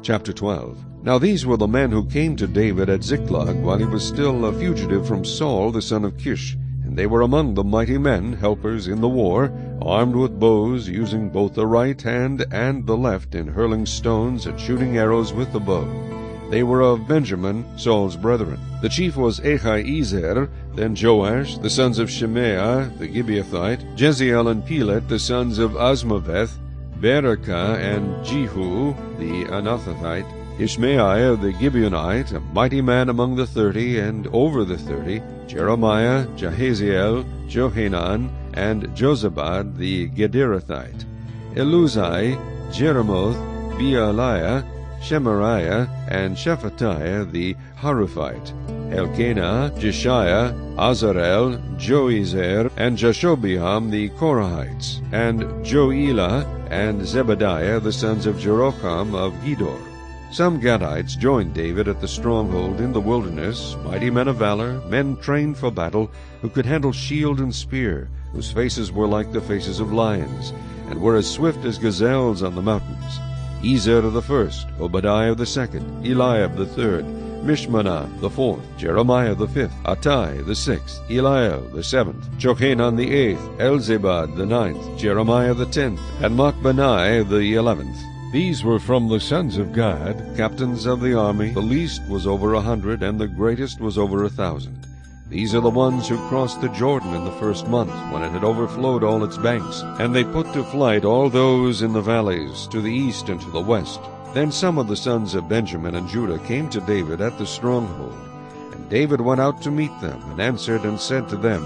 Chapter 12. Now these were the men who came to David at Ziklag while he was still a fugitive from Saul the son of Kish. And they were among the mighty men, helpers in the war, armed with bows, using both the right hand and the left in hurling stones and shooting arrows with the bow. They were of Benjamin, Saul's brethren. The chief was Ahiezer, then Joash, the sons of Shemaiah the Gibeathite, Jeziel and Pelet, the sons of Azmaveth, Berekah and Jehu the Anathothite, Ishmaiah the Gibeonite, a mighty man among the 30 and over the 30, Jeremiah, Jahaziel, Johanan, and Jozabad the Gederathite, Eluzai, Jeremoth, Bealiah, Shemariah, and Shephatiah the Haruphite, Elkanah, Jeshiah, Azarel, Joezer, and Jashobeam the Korahites, and Joelah, and Zebadiah the sons of Jeroham of Gedor. Some Gadites joined David at the stronghold in the wilderness, mighty men of valor, men trained for battle, who could handle shield and spear, whose faces were like the faces of lions, and were as swift as gazelles on the mountains. Ezer the first, Obadiah the second, Eliab the third, Mishmanah the fourth, Jeremiah the fifth, Attai the sixth, Eliel the seventh, Johanan the eighth, Elzabad the ninth, Jeremiah the 10th, and Machbenai the 11th. These were from the sons of Gad, captains of the army. The least was over 100, and the greatest was over 1,000. These are the ones who crossed the Jordan in the first month, when it had overflowed all its banks. And they put to flight all those in the valleys, to the east and to the west. Then some of the sons of Benjamin and Judah came to David at the stronghold. And David went out to meet them, and answered and said to them,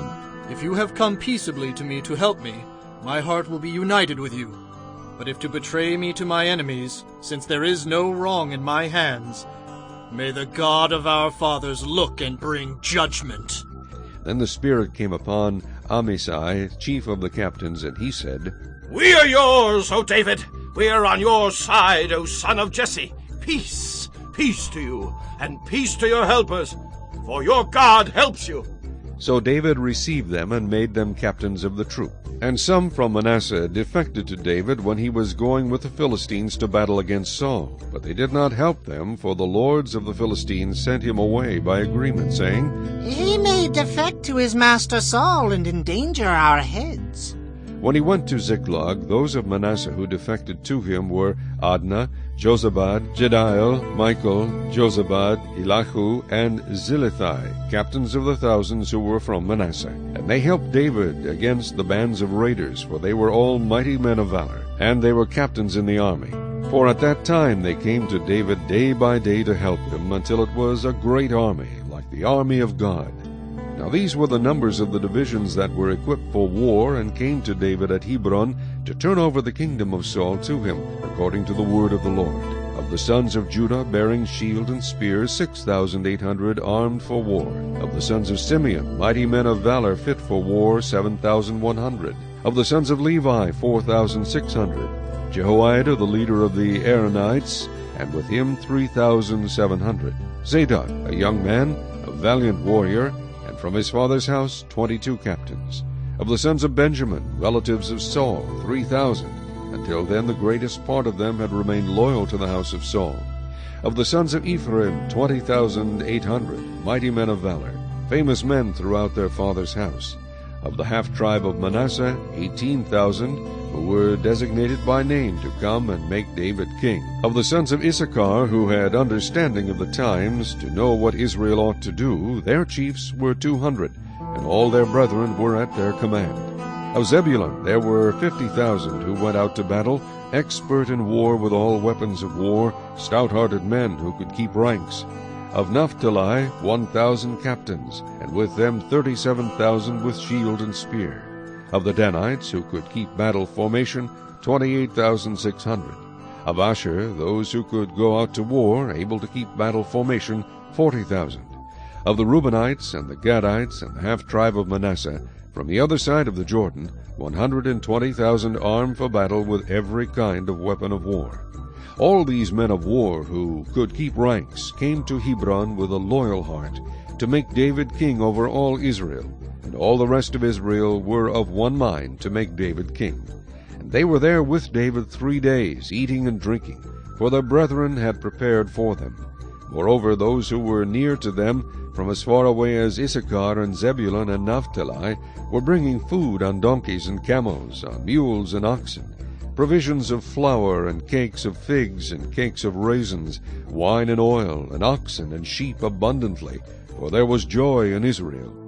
If you have come peaceably to me to help me, my heart will be united with you. But if to betray me to my enemies, since there is no wrong in my hands, may the God of our fathers look and bring judgment. Then the Spirit came upon Amasai, chief of the captains, and he said, We are yours, O David. We are on your side, O son of Jesse. Peace, peace to you, and peace to your helpers, for your God helps you. So David received them and made them captains of the troop. And some from Manasseh defected to David when he was going with the Philistines to battle against Saul. But they did not help them, for the lords of the Philistines sent him away by agreement, saying, He may defect to his master Saul and endanger our heads. When he went to Ziklag, those of Manasseh who defected to him were Adnah, Jozabad, Jediel, Michael, Jozabad, Elihu, and Zilithai, captains of the thousands who were from Manasseh. And they helped David against the bands of raiders, for they were all mighty men of valor, and they were captains in the army. For at that time they came to David day by day to help him, until it was a great army, like the army of God. Now these were the numbers of the divisions that were equipped for war, and came to David at Hebron, to turn over the kingdom of Saul to him, according to the word of the Lord. Of the sons of Judah, bearing shield and spear, 6,800 armed for war. Of the sons of Simeon, mighty men of valor, fit for war, 7,100. Of the sons of Levi, 4,600. Jehoiada, the leader of the Aaronites, and with him 3,700. Zadok, a young man, a valiant warrior, and from his father's house 22 captains. Of the sons of Benjamin, relatives of Saul, 3,000. Until then the greatest part of them had remained loyal to the house of Saul. Of the sons of Ephraim, 20,800, mighty men of valor, famous men throughout their father's house. Of the half-tribe of Manasseh, 18,000, who were designated by name to come and make David king. Of the sons of Issachar, who had understanding of the times, to know what Israel ought to do, their chiefs were 200, and all their brethren were at their command. Of Zebulun there were 50,000 who went out to battle, expert in war with all weapons of war, stout-hearted men who could keep ranks. Of Naphtali 1,000 captains, and with them 37,000 with shield and spear. Of the Danites, who could keep battle formation, 28,600. Of Asher, those who could go out to war, able to keep battle formation, 40,000. Of the Reubenites and the Gadites and the half-tribe of Manasseh, from the other side of the Jordan, 120,000 armed for battle with every kind of weapon of war. All these men of war who could keep ranks came to Hebron with a loyal heart, to make David king over all Israel, and all the rest of Israel were of one mind to make David king. And they were there with David 3 days, eating and drinking, for their brethren had prepared for them. Moreover, those who were near to them, from as far away as Issachar and Zebulun and Naphtali, were bringing food on donkeys and camels, on mules and oxen, provisions of flour, and cakes of figs, and cakes of raisins, wine and oil, and oxen and sheep abundantly, for there was joy in Israel.